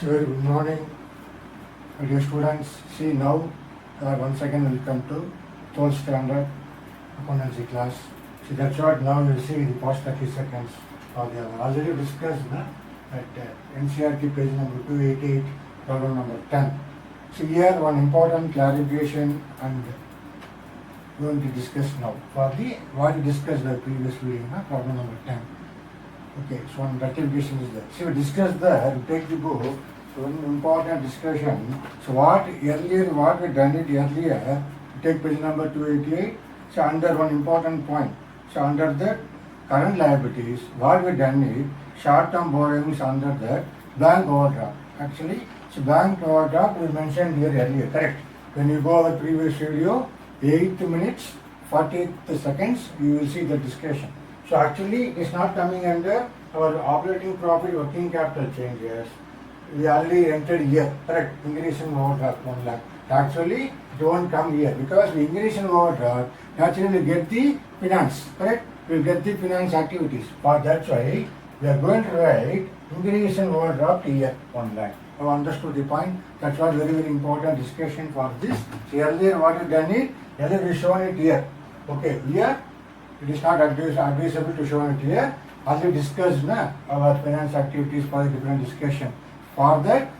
So very good morning, my dear students. See now, once again we will come to 12th standard accountancy class. See that's what now you will see the past 30 seconds of the already discussed at NCERT page number 288, problem number 10. So here one important clarification and going to discuss now for the what we discussed the previous video, problem number 10. Okay, so one rectification is there. So we discussed there, we take the book, so one important discussion. So what earlier, what we done it earlier, we take page number 288, so under one important point. So under the current liabilities, what we done it, short-term borrowings under the bank overdraft. Actually, so bank overdraft we mentioned here earlier, correct? When you go over previous video, 8 minutes, 48 seconds, you will see the discussion. So actually it is not coming under our operating profit working capital changes. We already entered here, correct? Increase in overdraft 1 lakh. Actually it won't come here because the increase in overdraft naturally we get the finance, correct? We will get the finance activities. But that's why we are going to write increase in overdraft here 1 lakh. Have understood the point? That's what very important discussion for this. So earlier what we done it, earlier we shown it here. Okay, here it is not advisable to show it here. As we discussed our finance activities for a different discussion. For that,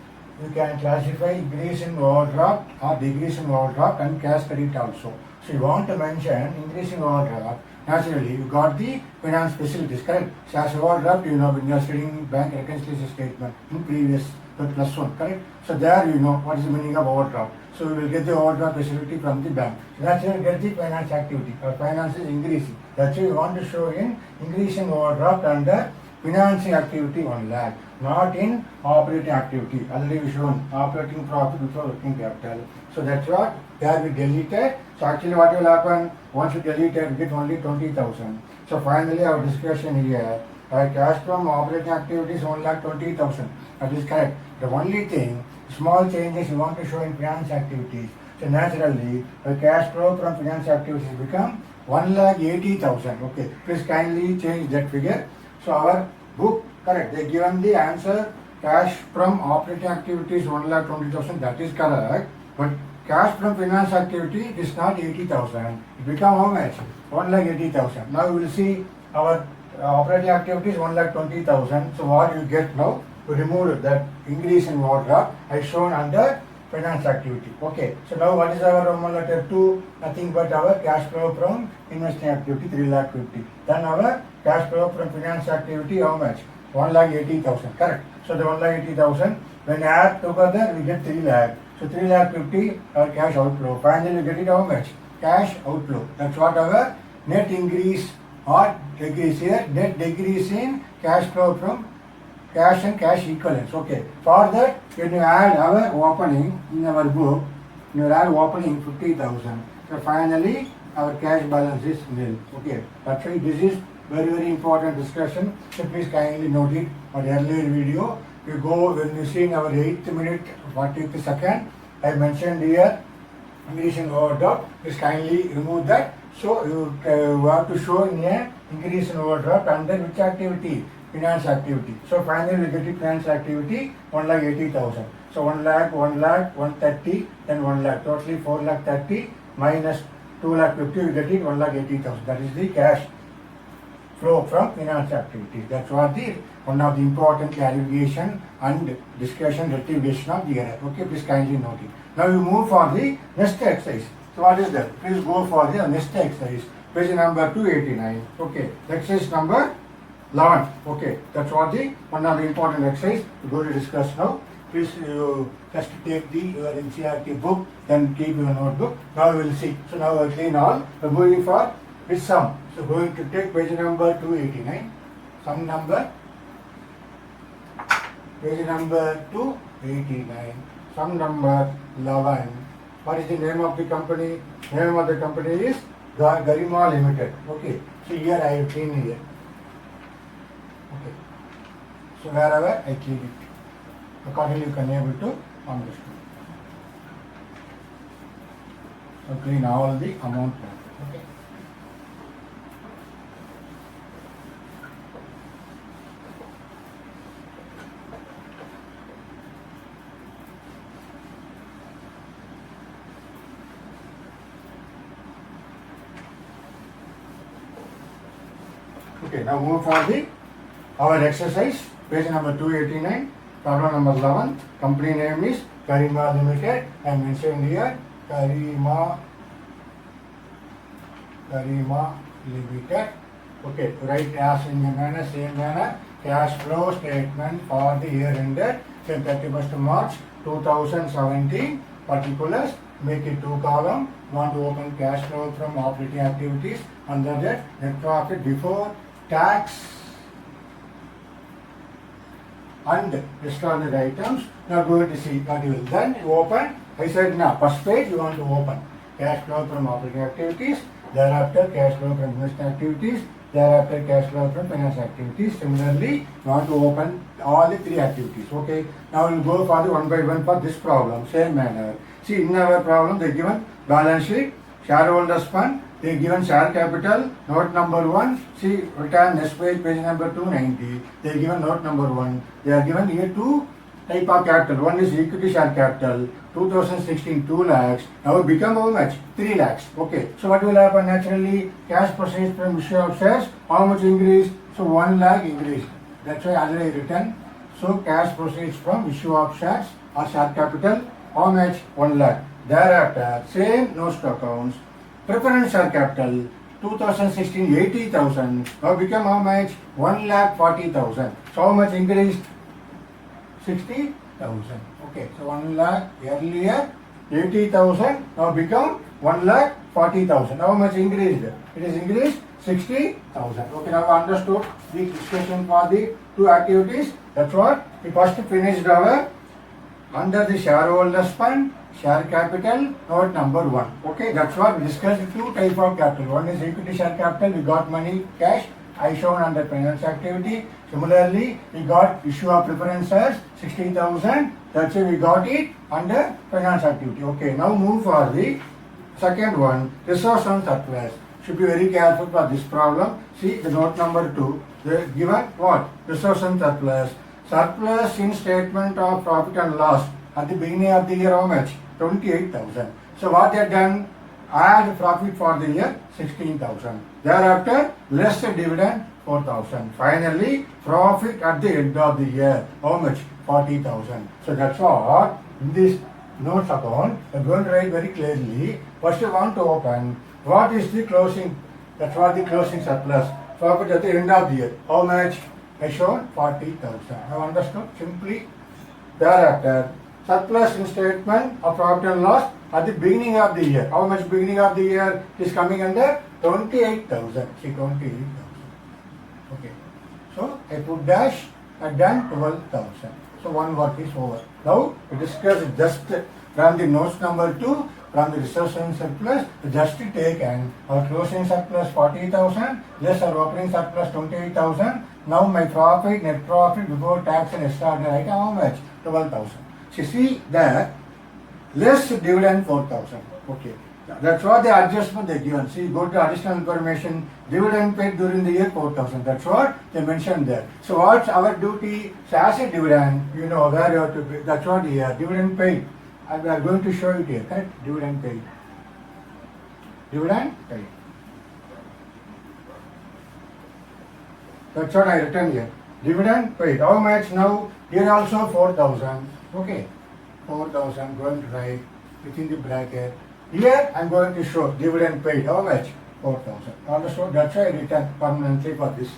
you can classify increase in overdraft or decrease in overdraft and cash credit also. So you want to mention increase in overdraft. Naturally, you got the finance facilities, correct? So as overdraft, you know when you are studying bank reconciliation statement in previous +1, correct? So there you know what is the meaning of overdraft. So we will get the overdraft facility from the bank. So that's why we get the finance activity. Our finance is increasing. That's why we want to show in increase in overdraft under financing activity 1 lakh, not in operating activity. Already we shown operating profit before working capital. So that's what there we deleted. So actually what will happen once you delete it, we get only 20,000. So finally our discussion here, cash from operating activities 1,20,000. That is correct. The only thing, small changes you want to show in finance activities. So naturally, the cash flow from finance activities become 1,80,000. Okay, please kindly change that figure. So our book, correct, they given the answer cash from operating activities 1,20,000. That is correct. But cash from finance activity is not 80,000. It become how much? 1,80,000. Now we will see our operating activities 1,20,000. So what you get now? We remove that increase in overdraft as shown under finance activity. Okay. So now what is our Roman letter 2? Nothing but our cash flow from investing activity 3,50,000. Then our cash flow from finance activity how much? 1,80,000. Correct. So the 1,80,000 when add together we get 3 lakh. So 3,50,000 our cash outflow. Finally we get it how much? Cash outflow. That's what our net increase or decrease here. Net decrease in cash flow from cash and cash equivalents. Okay. For that, when you add our opening in our book, you add opening 50,000. So finally, our cash balance is nil. Okay. That's why this is very important discussion. So please kindly note it on earlier video. You go when you see in our 8th minute 40th second. I mentioned here increase in overdraft. Please kindly remove that. So you have to show in a increase in overdraft under which activity? Finance activity. So finally we get it finance activity 1,80,000. So 1 lakh, 130, then 1 lakh. Totally 4,30,000 minus 2,50,000. We get it 1,80,000. That is the cash flow from finance activities. That's what the one of the important clarification and discussion rectification of the error. Okay, please kindly note it. Now we move for the next exercise. So what is that? Please go for the next exercise. Page number 289. Okay, exercise number 11. Okay, that's what the one of the important exercise we're going to discuss now. Please just take your NCERT book, then keep your notebook. Now we will see. So now we'll clean all. We're going for which sum. So going to take page number 289. Sum number. Page number 289. Sum number 11. What is the name of the company? Name of the company is Garima Limited. Okay. So here I have cleaned here. Okay. So wherever I clean it, accordingly you can able to understand. So clean all the amount. Okay. Okay, now move for the our exercise, page number 289, problem number 11. Company name is Karima Limited. I mentioned here Karima Limited. Okay, write as in the manner, same manner, cash flow statement for the year ended 31st March 2017. Particulars, make it 2 column. Want to open cash flow from operating activities. Under that, net profit before tax and extraordinary items. Now going to see what you will. Then you open. I said now first page you want to open cash flow from operating activities. Thereafter cash flow from investment activities. Thereafter cash flow from finance activities. Similarly, you want to open all the 3 activities. Okay. Now we will go for the one by one for this problem. Same manner. See, in our problem they given balance sheet, shareholders fund, they given share capital, note number 1. See, return next page, page number 290. They given note number 1. They are given here 2 type of capital. One is equity share capital, 2016 2 lakhs. Now it become how much? 3 lakhs. Okay. So what will happen naturally? Cash proceeds from issue of shares. How much increase? So 1 lakh increase. That's why already written. So cash proceeds from issue of shares or share capital. How much? 1 lakh. Thereafter, same notes to accounts. Preference share capital 2016 80,000. Now become how much? 1,40,000. So how much increased? 60,000. Okay, so 1 lakh earlier 80,000. Now become 1,40,000. How much increased? It is increased 60,000. Okay, now understood the discussion for the 2 activities. That's what we first finished our under the shareholders fund, share capital, note number 1. Okay, that's what we discussed 2 type of capital. One is equity share capital, we got money, cash, I shown under finance activity. Similarly, we got issue of preference shares, 16,000. That's why we got it under finance activity. Okay, now move for the second one, resource and surplus. Should be very careful for this problem. See the note number 2. They given what? Resource and surplus. Surplus in statement of profit and loss at the beginning of the year how much? 28,000. So what they have done? Add profit for the year 16,000. Thereafter less the dividend 4,000. Finally profit at the end of the year how much? 40,000. So that's what in this notes account I am going to write very clearly. First you want to open what is the closing. That's what the closing surplus. Profit at the end of the year. How much? I shown 40,000. Have understood? Simply thereafter surplus in statement of profit and loss at the beginning of the year. How much beginning of the year is coming under? 28,000. See 28,000. Okay. So I put dash, I done 12,000. So one work is over. Now we discuss just from the notes number 2, from the reserves and surplus, just take and our closing surplus 40,000, less our opening surplus 28,000. Now my profit, net profit before tax and extraordinary item how much? 12,000. So see that less dividend 4,000. Okay. That's what the adjustment they given. See, go to additional information. Dividend paid during the year 4,000. That's what they mentioned there. So what's our duty? So as a dividend, you know where you have to pay. That's what here. Dividend paid. We are going to show it here. Correct? Dividend paid. Dividend paid. That's what I written here. Dividend paid. How much now? Here also 4,000. Okay. 4,000 going to write within the bracket. Here I am going to show dividend paid. How much? 4,000. Understood? That's why I written permanently for this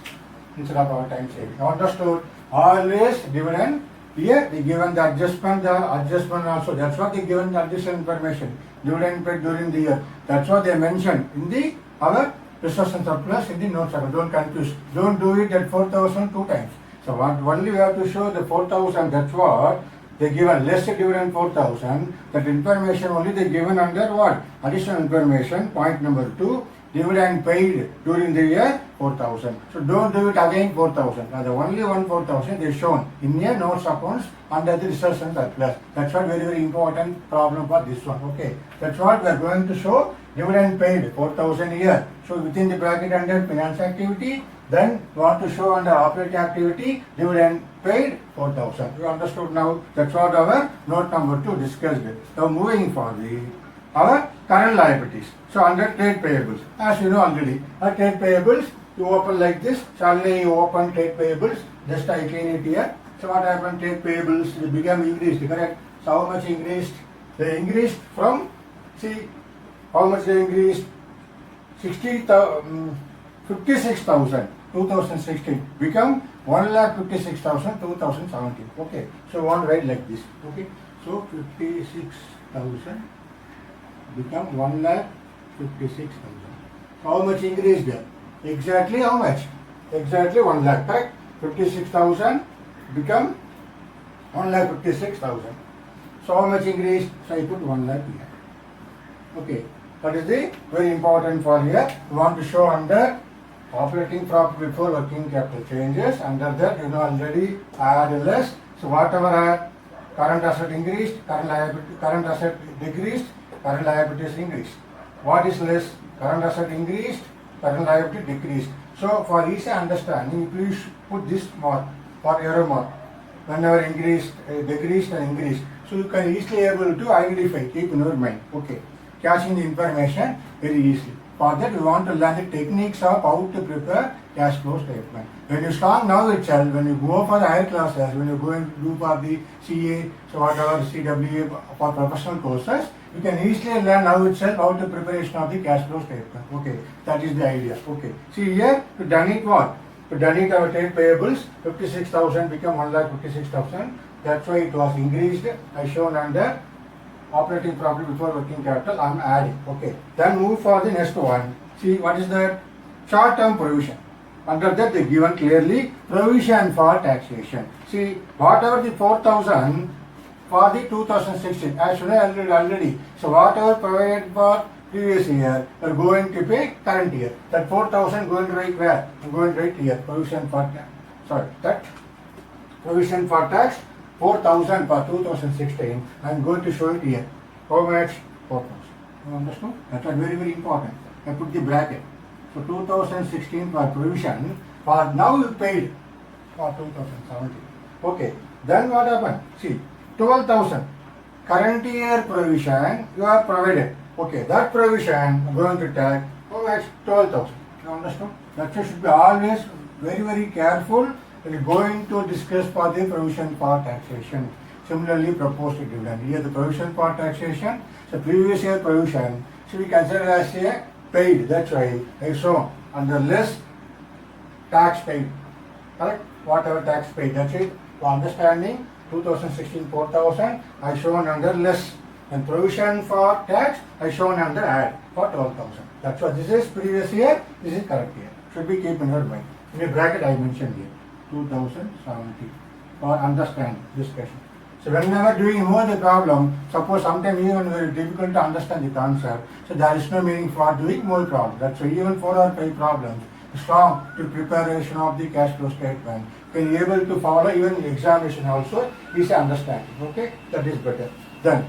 instead of our time saving. Understood? Always dividend. Here they given the adjustment also. That's what they given the additional information. Dividend paid during the year. That's what they mentioned in the our resource and surplus in the notes. Don't confuse. Don't do it at 4,000 2 times. So what only we have to show the 4,000. That's what they given less dividend 4,000. That information only they given under what? Additional information. Point number 2. Dividend paid during the year 4,000. So don't do it again 4,000. Now the only one 4,000 is shown in your notes accounts under the resource and surplus. That's what very important problem for this one. Okay. That's what we are going to show. Dividend paid 4,000 a year. So within the bracket under finance activity. Then we want to show under operating activity dividend paid 4,000. You understood now? That's what our note number 2 discussed. Now moving for our current liabilities. So under trade payables, as you know already, our trade payables You open like this, suddenly you open trade payables, just I clean it here. So what happened? Trade payables they become increased, correct? So how much increased? They increased from, see, how much they increased? 56,000, 2016 become 1,56,000, 2017. Okay, so one write like this. Okay, so 56,000 become 1,56,000. How much increased there? Exactly how much? Exactly 1 lakh, correct? 56,000 become 1,56,000. So how much increased? So I put 1 lakh here. Okay, that is the very important for here. We want to show under operating profit before working capital changes. Under that, you know already add less. So whatever current asset increased, current asset decreased, current liabilities increased. What is less? Current asset increased, current liability decreased. So for easy understanding, please put this mark or error mark. Whenever increased, decreased and increased. So you can easily able to identify, keep in your mind. Okay, catching the information very easily. For that, we want to learn the techniques of how to prepare cash flow statement. When you start now itself, when you go for the higher classes, when you go and do for the CA, so whatever CWA for professional courses, you can easily learn now itself how to preparation of the cash flow statement. Okay, that is the idea. Okay, see here, we done it what? We done it our trade payables, 56,000 become 1,56,000. That's why it was increased. I shown under operating profit before working capital. I am adding. Okay. Then move for the next one. See what is that? Short-term provision. Under that they given clearly provision for taxation. See whatever the 4,000 for the 2016 as shown already. So whatever provided for previous year are going to pay current year. That 4,000 going to write where? I'm going to write here. Provision for that provision for tax 4,000 for 2016. I am going to show it here. How much? 4,000. You understand? That is very very important. I put the bracket. So 2016 for provision for now you paid for 2017. Okay. Then what happened? See 12,000 current year provision you are provided. Okay. That provision going to take how much? 12,000. You understand? That should be always very very careful. We are going to discuss for the provision for taxation. Similarly, proposed dividend. Here the provision for taxation, the previous year provision, so we consider as a paid. That's why I show under less tax paid. Correct? Whatever tax paid. That's it. For understanding, 2016 4,000 I shown under less. And provision for tax I shown under add for 12,000. That's what this is previous year. This is current year. Should be keep in your mind. In the bracket I mentioned here. 2070 for understand discussion. So whenever doing more the problem, suppose sometimes even very difficult to understand the concept, so there is no meaning for doing more problems. That's why even 4 or 5 problems, strong to preparation of the cash flow statement, can be able to follow even the examination also is understanding. Okay, that is better. Then,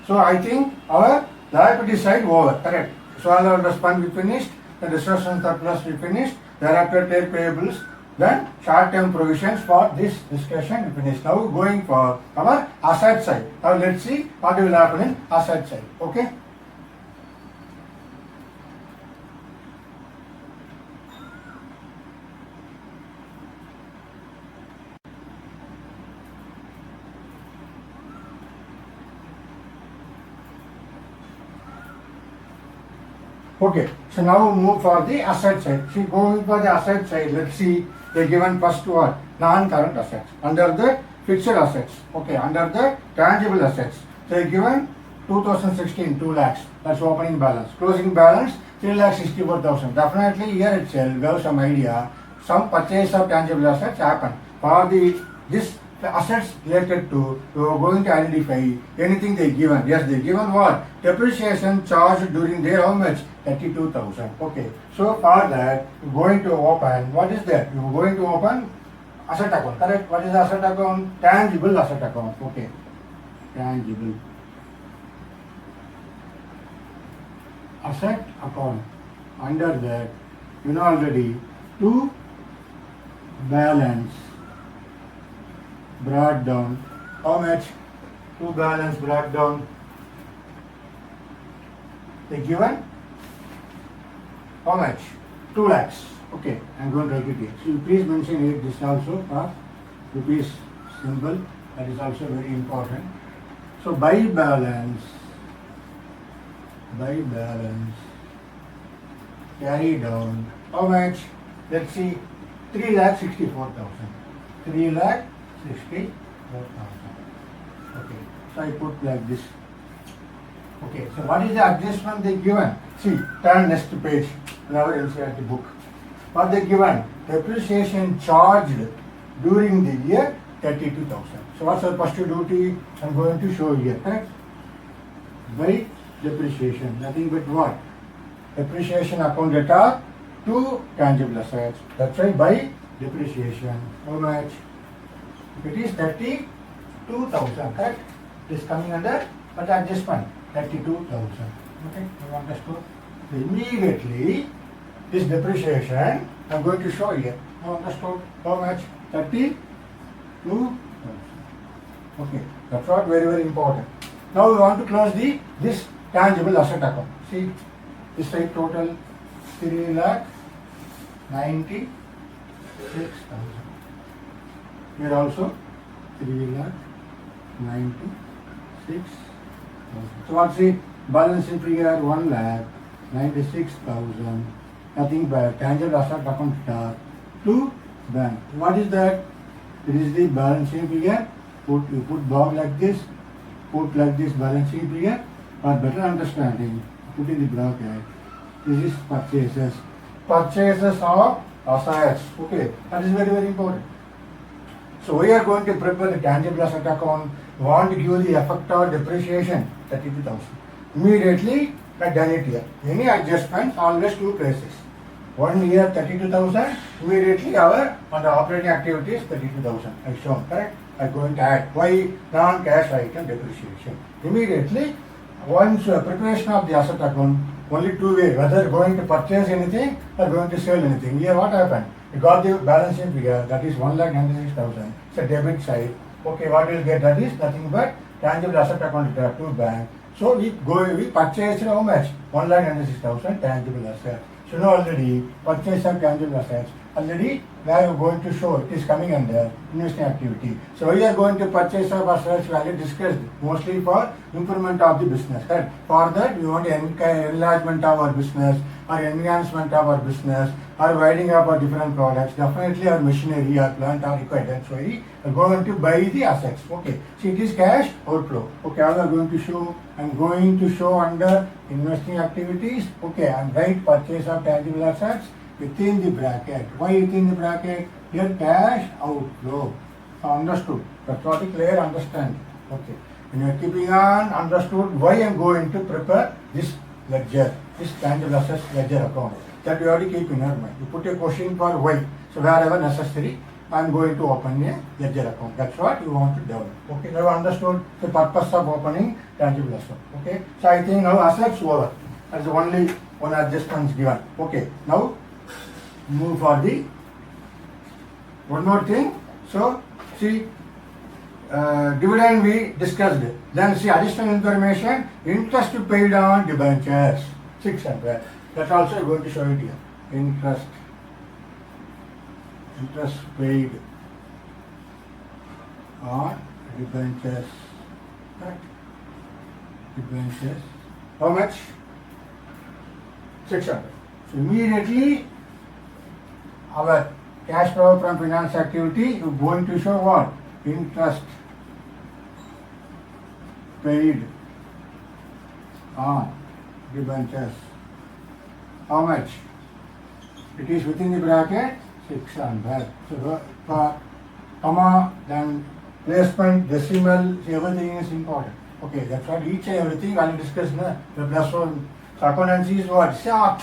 so I think our liability side over, correct. So all our fund we finished, the resource and surplus we finished, thereafter trade payables. Then short-term provisions for this discussion we finished. Now going for our asset side. Now let's see what will happen in asset side. Okay. Okay. So now we move for the asset side. See, going for the asset side, let's see. They given first what? Non-current assets. Under the fixed assets. Okay, under the tangible assets. They given 2016 2 lakhs. That's opening balance. Closing balance 3,64,000. Definitely here itself we have some idea. Some purchase of tangible assets happen. For this assets related to, we are going to identify anything they given. Yes, they given what? Depreciation charged during their how much? 32,000. Okay. So for that, you're going to open, what is that? You're going to open asset account, correct? What is asset account? Tangible asset account. Okay. Tangible asset account. Under that, you know already, to balance brought down. How much? To balance brought down. They given how much? 2 lakhs. Okay, I'm going to write it here. So you please mention it, this also for rupees symbol, that is also very important. So by balance, carry down, how much? Let's see, 3,64,000. 3,64,000. Okay, so I put like this. Okay, so what is the adjustment they given? See, turn next page in our NCERT book. What they given? Depreciation charged during the year 32,000. So what's our first duty? I'm going to show here, correct? By depreciation, nothing but what? Depreciation account data to tangible assets. That's right, by depreciation. How much? It is 32,000, correct? It is coming under what adjustment? 32,000. Okay, you understood? So immediately, this depreciation, I'm going to show here. You understood? How much? 32,000. Okay, that's what very, very important. Now we want to close this tangible asset account. See, this side total 3,96,000. Here also 3,96,000. So what's the balance sheet here? 1,96,000. Nothing but tangible asset account to bank. What is that? It is the balance sheet here. You put bar like this. Put like this balance sheet here. For better understanding, put in the bracket. This is purchases. Purchases of assets. Okay, that is very, very important. So we are going to prepare the tangible asset account. We want to give the effect of depreciation 32,000. Immediately, I done it here. Any adjustments, always two places. 1 year 32,000. Immediately our on the operating activities 32,000. I shown, correct? I'm going to add. Why non-cash item depreciation? Immediately, once preparation of the asset account, only two ways, whether going to purchase anything or going to sell anything. Here what happened? We got the balance sheet figure, that is 1,96,000. It's a debit side. Okay, what we'll get, that is nothing but tangible asset account to bank. So we purchased how much? 1,96,000 tangible assets. So now already purchase of tangible assets. Already we are going to show it is coming under investing activity. So we are going to purchase of assets we already discussed, mostly for improvement of the business. Correct? For that we want enlargement of our business or enhancement of our business or widening up our different products. Definitely our machinery or plant are required. That's why we are going to buy the assets. Okay. So it is cash outflow. Okay, I am going to show. I'm going to show under investing activities. Okay, and write purchase of tangible assets within the bracket. Why within the bracket? Here cash outflow. Understood. That's what is clear understand. Okay. When you are keeping on understood why I am going to prepare this ledger, this tangible assets ledger account. That you already keep in your mind. You put a question for why. So wherever necessary, I am going to open a ledger account. That's what you want to develop. Okay. Now understood the purpose of opening tangible asset. Okay. So I think now assets over. That's only one adjustment given. Okay. Now move for the one more thing. So see, dividend we discussed. Then see additional information, interest paid on debentures 600. That also I'm going to show it here. Interest paid on debentures. Right? Debentures. How much? 600. So immediately our cash flow from finance activity is going to show what? Interest paid on debentures. How much? It is within the bracket 600. So for comma, then placement, decimal, everything is important. Okay, that's what each and everything I will discuss now. The plus one. So accountancy is what? Short.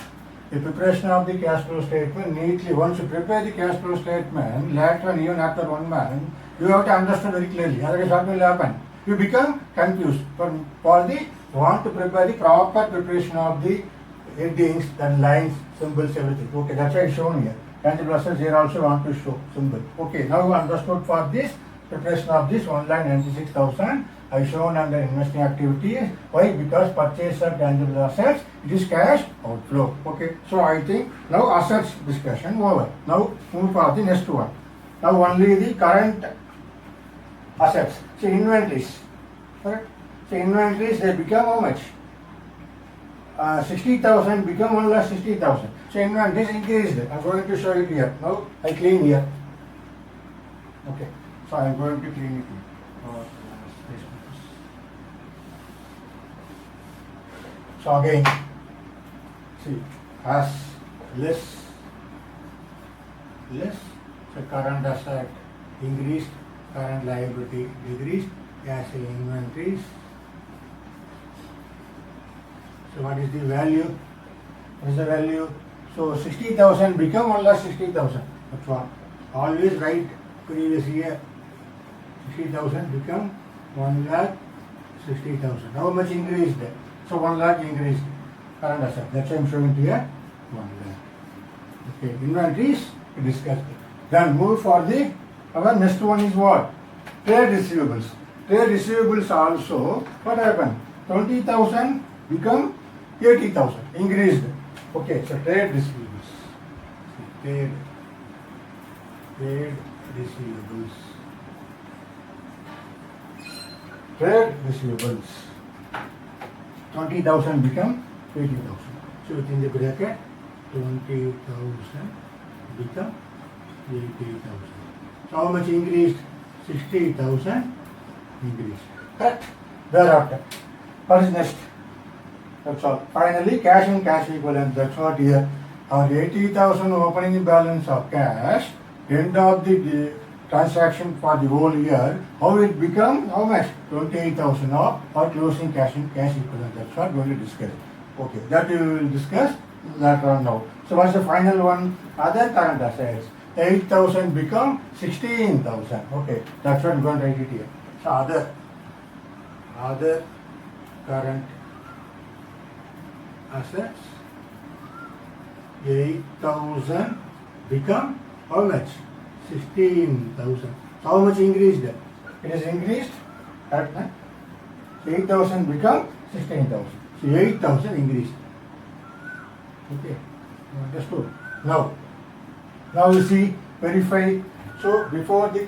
The preparation of the cash flow statement neatly. Once you prepare the cash flow statement, later on, even after 1 month, you have to understand very clearly. Otherwise, what will happen? You become confused. For the want to prepare the proper preparation of the headings, then lines, symbols, everything. Okay, that's why it's shown here. Tangible assets here also want to show symbol. Okay, now you understood for this preparation of this 1,96,000 I shown under investing activities. Why? Because purchase of tangible assets, it is cash outflow. Okay, so I think now assets discussion over. Now move for the next one. Now only the current assets. So inventories. Correct? So inventories, they become how much? 60,000 become 1,60,000. So inventories increased. I'm going to show it here. Now I clean here. Okay. So I'm going to clean it here. So again, see, as less, so current asset increased, current liability decreased, as inventories. So what is the value? What is the value? So 60,000 become 1,60,000. That's what. Always write previous year. 60,000 become 1,60,000. How much increased? So 1 lakh increased current asset. That's why I'm showing to you 1 lakh. Okay, inventories we discussed. Then move for the our next one is what? Trade receivables. Trade receivables also what happened? 20,000 become 80,000 increased. Okay, so trade receivables. Trade receivables. Trade receivables. 20,000 become 80,000. So within the bracket, 20,000 become 80,000. So how much increased? 60,000 increased. Correct? Thereafter. What is next? That's all. Finally, cash and cash equivalent. That's what here. Our 80,000 opening balance of cash, end of the transaction for the whole year, how it become, how much? 28,000 of or closing cash and cash equivalent. That's what we will discuss. Okay, that we will discuss later on now. So what's the final one? Other current assets. 8,000 become 16,000. Okay, that's what we're going to write it here. So other current assets, 8,000 become how much? 16,000. So how much increased? It is increased at 8,000 become 16,000. So 8,000 increased. Okay, understood. Now you see, verify. So before the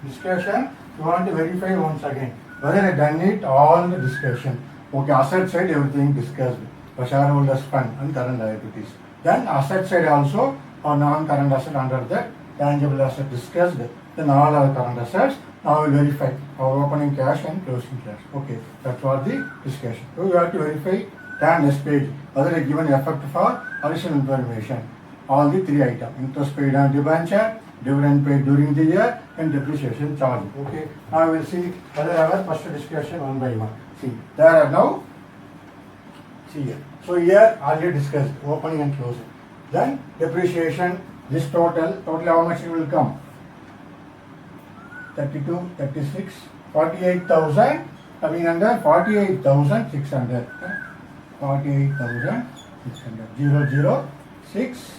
discussion, you want to verify once again whether I done it all the discussion. Okay, asset side everything discussed. For shareholders fund and current liabilities. Then asset side also or non-current asset under that tangible asset discussed. Then all our current assets. Now we will verify our opening cash and closing cash. Okay, that's what the discussion. So you have to verify then next page whether a given effect for additional information. All the three items: interest paid on debenture, dividend paid during the year, and depreciation charge. Okay, now we will see whether our first discussion one by one. See, there are now. See here. So here already discussed opening and closing. Then depreciation. This total how much it will come? 32, 36, 48,000 coming under 48,600. 48,600. 0, 6.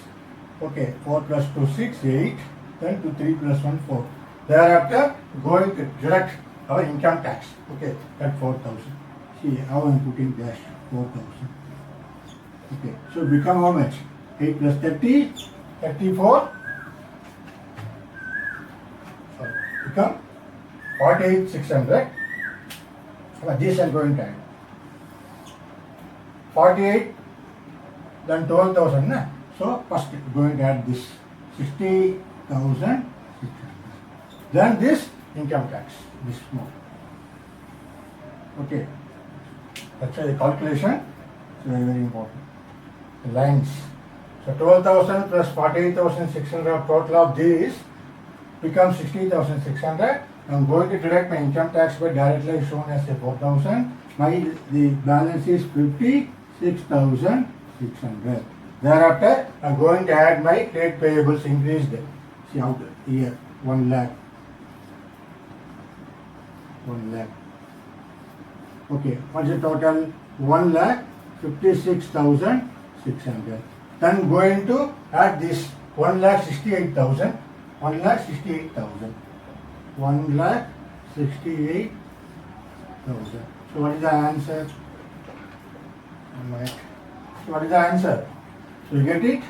Okay, 4 plus 2, 6, 8. Then 2, 3 plus 1, 4. Thereafter, going to direct our income tax. Okay, at 4,000. See, how I'm putting dash 4,000. Okay, so become how much? 8 plus 30, 34. Sorry, become 48,600. This I'm going to add. 48, then 12,000. Na? So first going to add this 60,600. Then this income tax, this more. Okay, that's why the calculation is very, very important. The lines. So 12,000 plus 48,600 total of these becomes 60,600. I'm going to deduct my income tax by directly shown as a 4,000. The balance is 56,600. Thereafter, I'm going to add my trade payables increased. See how here 1 lakh. 1 lakh. Okay, what's the total? 1,56,600. Then going to add this 1,68,000. 1,68,000. 1,68,000. thousand. So what is the answer? 1 minute. So what is the answer? So you get it?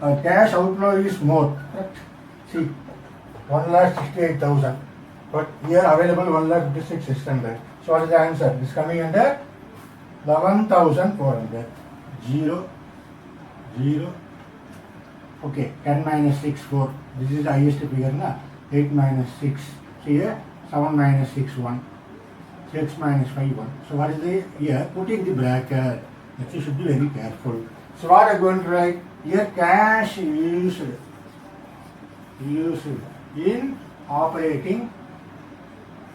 Our cash outflow is more. Correct? See, 1,68,000. But here available 1,56,600. So what is the answer? This coming under 11,400. 0, 0. Okay, 10 minus 6, 4. This is the highest figure, na? 8 minus 6. So here, 7 minus 6, 1. 6 minus 5, 1. So what is the here? Putting the bracket. That you should be very careful. So what I'm going to write? Here cash used in operating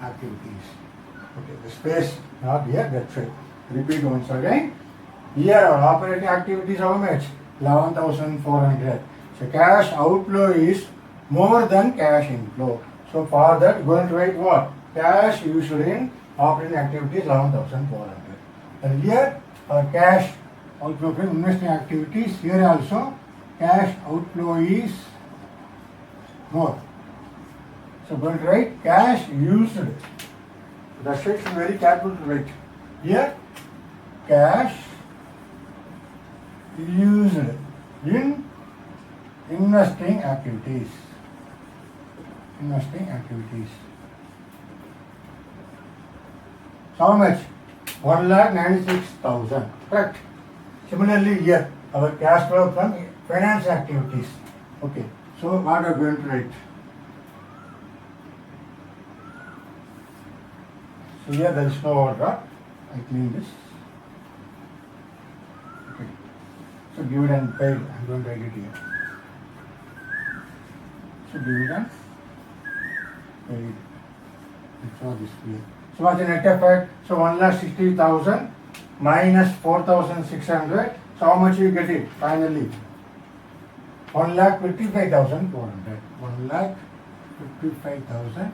activities. Okay, the space not here, that's right. Repeat once again. Here our operating activities how much? 11,400. So cash outflow is more than cash inflow. So for that going to write what? Cash used in operating activities 11,400. And here our cash outflow from investing activities, here also cash outflow is more. So going to write cash used. That's why it's very careful to write. Here cash used in investing activities. Investing activities. So how much? 1,96,000. Correct. Similarly here, our cash flow from finance activities. Okay. So what are we going to write? So here there is no order. I clean this. Okay. So dividend paid. I'm going to write it here. So dividend paid. That's all this here. So what's the net effect? So 1,60,000 minus 4,600. So how much you get it finally? 1,55,400. 1,55,000.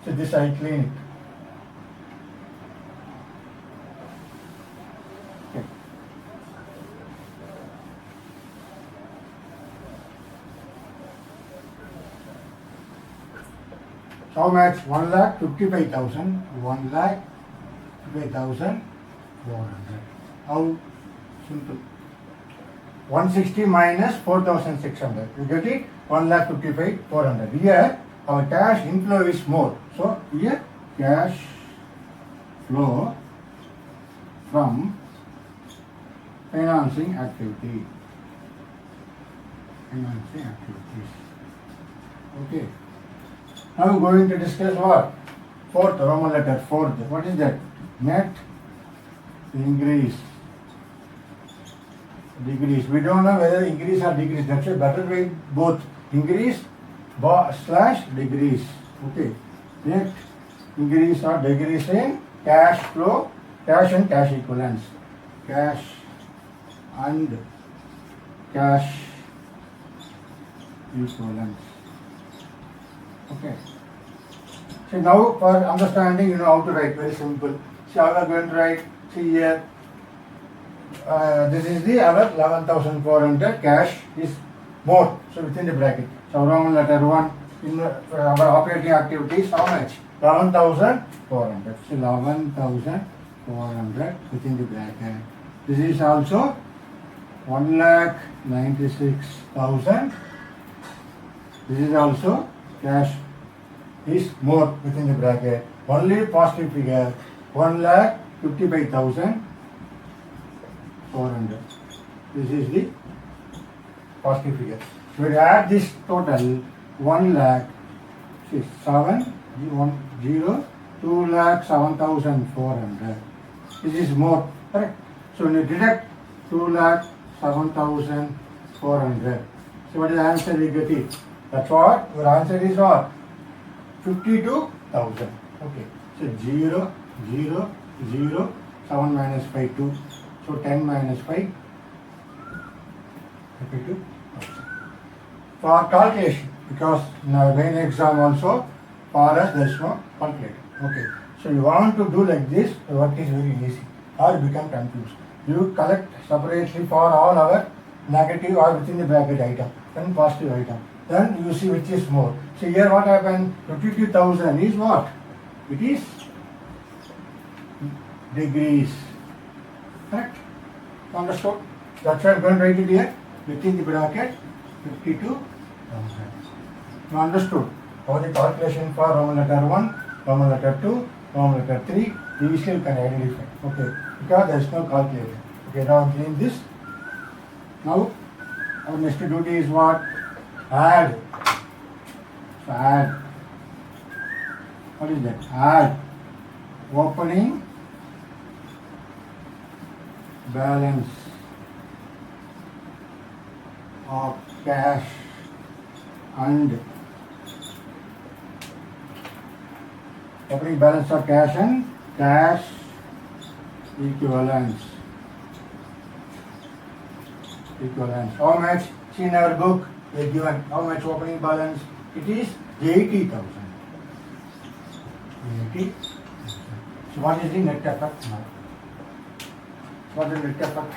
So this I clean it. Okay. So how much? 1,55,000. 1,55,400. How simple? 160 minus 4,600. You get it? 1,55,400. Here our cash inflow is more. So here cash flow from financing activity. Financing activities. Okay. Now we are going to discuss what? Fourth, Roman letter, fourth. What is that? Net increase. Decrease. We don't know whether increase or decrease. That's why better way both increase slash decrease. Okay. Net increase or decrease in cash flow, cash and cash equivalents. Cash and cash equivalents. Okay. So now for understanding, you know how to write. Very simple. So how are going to write? See here. This is the our 11,400 cash is more. So within the bracket. So Roman letter 1 in our operating activities how much? 11,400. So 11,400 within the bracket. This is also 1,96,000. This is also cash is more within the bracket. Only positive figure 1,55,400. This is the positive figure. So we add this total 2,07,400. This is more, correct? So when you deduct 2,07,400. So what is the answer we get it? That's what your answer is what? 52,000. Okay. So 0, 0, 0, 7 minus 5, 2. So 10 minus 5, 52,000. For calculation, because in our main exam also, for us there is no calculator. Okay. So you want to do like this, the work is very easy. Or become confused. You collect separately for all our negative or within the bracket item, then positive item. then you see which is more. So here what happened? 52,000 is what? It is degrees. Correct? Understood? That's why I'm going to write it here within the bracket 52,000. Now understood how the calculation for Roman letter 1, Roman letter 2, Roman letter 3, we still can identify. Okay, because there is no calculator. Okay, now clean this. Now our next duty is what? Add. So add. What is that? Add opening balance of cash and opening balance of cash and cash equivalents. How much? See in our book we are given how much opening balance? It is 80,000. 80,000. So what is the net effect now? What is the net effect?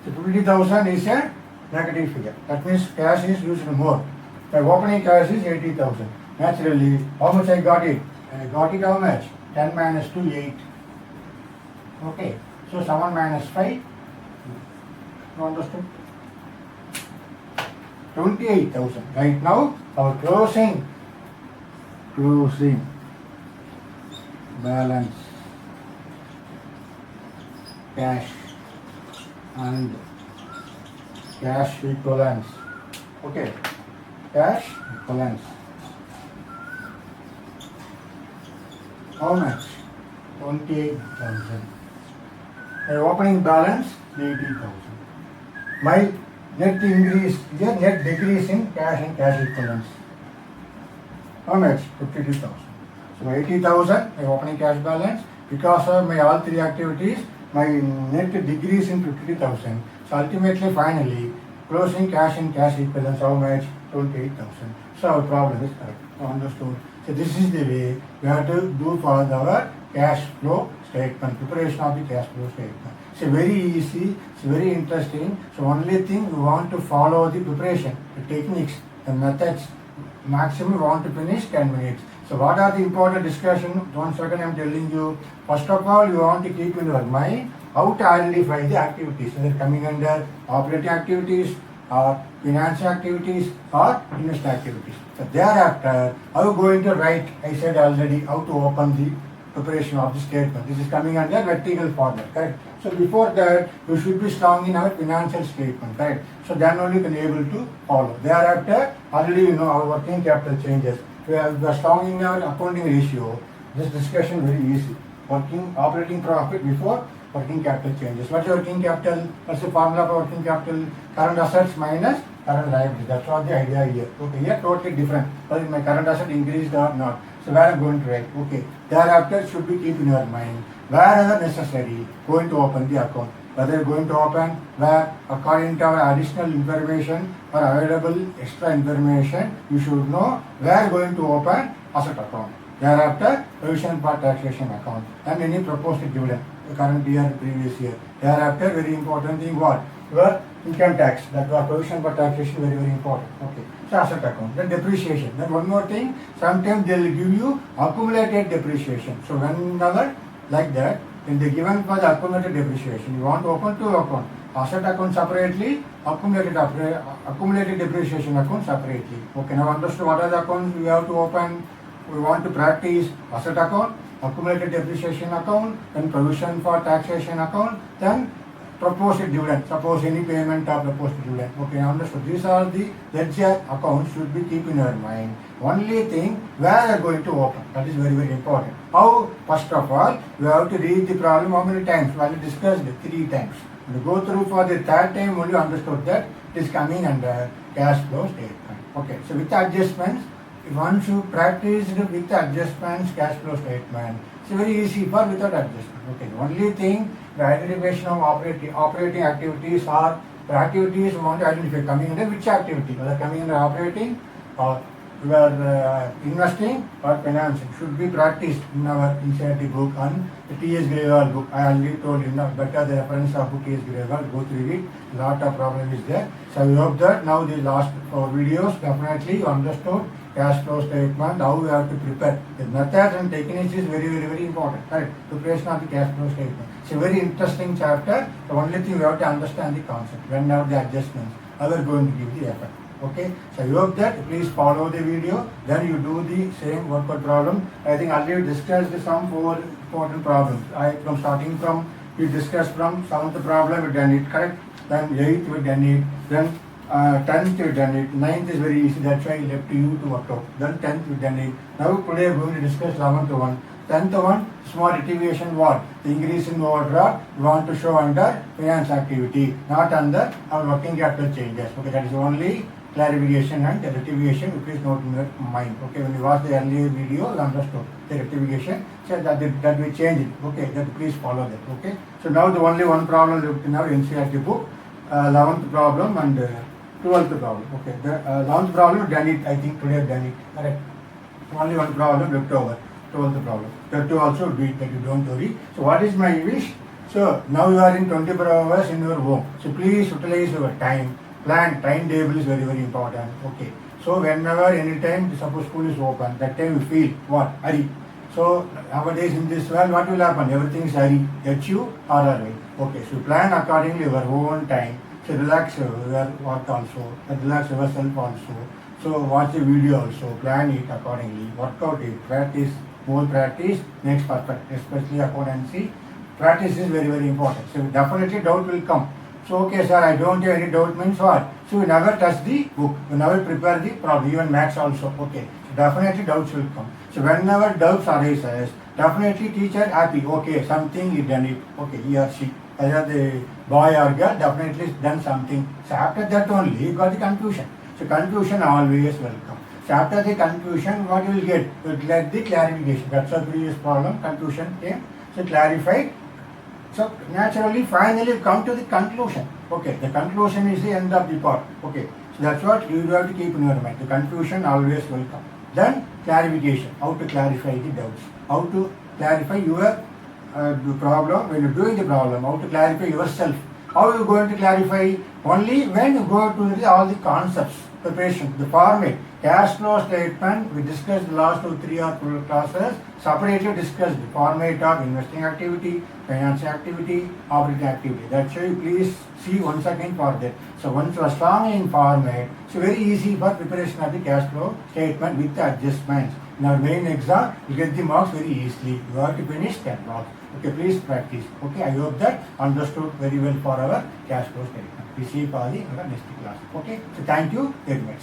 So 50,000 is a negative figure. That means cash is used more. My opening cash is 80,000. Naturally, how much I got it? I got it how much? 10 minus 2, 8. Okay. So 7 minus 5. You understood? 28,000. Right now, our closing balance, cash and cash equivalents. Okay, cash equivalents. How much? 28,000. My opening balance 80,000. My net increase, net decrease in cash and cash equivalents. How much? 52,000. So 80,000, my opening cash balance. Because of my all three activities, my net decrease in 52,000. So ultimately, finally, closing cash and cash equivalents, how much? 28,000. So our problem is correct. Understood. So this is the way we have to do for our cash flow statement, preparation of the cash flow statement. It's very easy, it's very interesting. So only thing we want to follow the preparation, the techniques, the methods. Maximum we want to finish 10 minutes. So what are the important discussion? 1 second I'm telling you. First of all, you want to keep in your mind how to identify the activities. Whether coming under operating activities or finance activities or investment activities. So thereafter, how you going to write? I said already how to open the preparation of the statement. This is coming under vertical format, correct? So before that, you should be strong in our financial statement, correct? So then only you can able to follow. Thereafter, already you know our working capital changes. We are strong in our accounting ratio. This discussion very easy. Operating profit before working capital changes. What is working capital? What's the formula for working capital? Current assets minus current liability. That's what the idea here. Okay, here totally different. But my current asset increased or not. So where I'm going to write? Okay. Thereafter should be keep in your mind. Wherever necessary, going to open the account. Whether going to open where according to our additional information or available extra information, you should know where going to open asset account. Thereafter, provision for taxation account and any proposed dividend, current year, previous year. Thereafter, very important thing what? Your income tax, that was provision for taxation, very, very important. Okay. So asset account, then depreciation. Then one more thing, sometimes they will give you accumulated depreciation. So whenever like that, when they given for the accumulated depreciation, you want to open two account, asset account separately, accumulated depreciation account separately. Okay, now understood what are the accounts we have to open? We want to practice asset account, accumulated depreciation account, then provision for taxation account, then proposed dividend. Suppose any payment of proposed dividend. Okay, understood. These are the ledger accounts should be keep in your mind. Only thing where you are going to open. That is very, very important. How? First of all, you have to read the problem how many times? Well, we discussed it 3 times. When you go through for the 3rd time, only understood that it is coming under cash flow statement. Okay, so with adjustments, once you practice with adjustments, cash flow statement, it's very easy for without adjustment. Okay, the only thing, the identification of operating activities or the activities you want to identify coming under which activity, whether coming under operating or your investing or financing should be practiced in our NCERT book and the T.S. Grewal book. I already told you now, better the reference of book T.S. Grewal, go through it. Lot of problem is there. So I hope that now the last 4 videos definitely you understood cash flow statement, how we have to prepare. The methods and techniques is very important. Right? Preparation of the cash flow statement. It's a very interesting chapter. The only thing we have to understand the concept. When are the adjustments? How we are going to give the effect. Okay, so I hope that please follow the video, then you do the same workout problem. I think already discussed some 4 important problems. From starting from, we discussed from 7th problem we done it, correct? Then 8th we done it, then 10th we done it, 9th is very easy, that's why I left to you to work out. Then 10th we done it. Now today we are going to discuss 11th one. 10th one, small deviation what? The increase in overdraft we want to show under finance activity, not under our working capital changes. Okay, that is only clarification and the rectification, please note in your mind. Okay, when you watch the earlier video, you understood the rectification, so that we change it. Okay, that please follow that. Okay, so now the only one problem left in our NCERT book, 11th problem and 12th problem. Okay, the 11th problem done it, I think today done it, correct. Only one problem left over, 12th problem. That two also do it, that you don't worry. So what is my wish? So now you are in 24 hours in your home. So please utilize your time. Plan, timetable is very important. Okay. So whenever, anytime, suppose school is open, that time you feel what? Hurry. So nowadays in this world, what will happen? Everything is hurry. HURRY. Okay. So plan accordingly your own time. So relax your work also. And relax yourself also. So watch the video also. Plan it accordingly. Work out it. Practice. More practice. Next perfect. Especially accountancy. Practice is very important. So definitely doubt will come. So, okay, sir, I don't have any doubt means what? So, you never touch the book, you never prepare the problem, even maths also. Okay, so definitely doubts will come. So, whenever doubts arises, definitely teacher happy. Okay, something he done it. Okay, he or she, either the boy or girl, definitely done something. So, after that only, you got the conclusion. So, conclusion always welcome. So, after the conclusion, what you will get? You will get the clarification. That's the previous problem. Conclusion came. So, clarified. So naturally, finally come to the conclusion. Okay, the conclusion is the end of the part. Okay, so that's what you have to keep in your mind. The conclusion always will come. Then clarification, how to clarify the doubts, how to clarify your the problem, when you're doing the problem, how to clarify yourself. How are you going to clarify? Only when you go to all the concepts, preparation, the format, cash flow statement, we discussed the last 2, 3 or 4 classes, separately discussed the format of investing activity, financing activity, operating activity. That's why please see once again for that. So once you are strong in format, it's very easy for preparation of the cash flow statement with the adjustments. In our main exam, you get the marks very easily. You have to finish 10 marks. Okay, please practice. Okay, I hope that understood very well for our cash flow statement. We see for the next class. Okay, so thank you very much.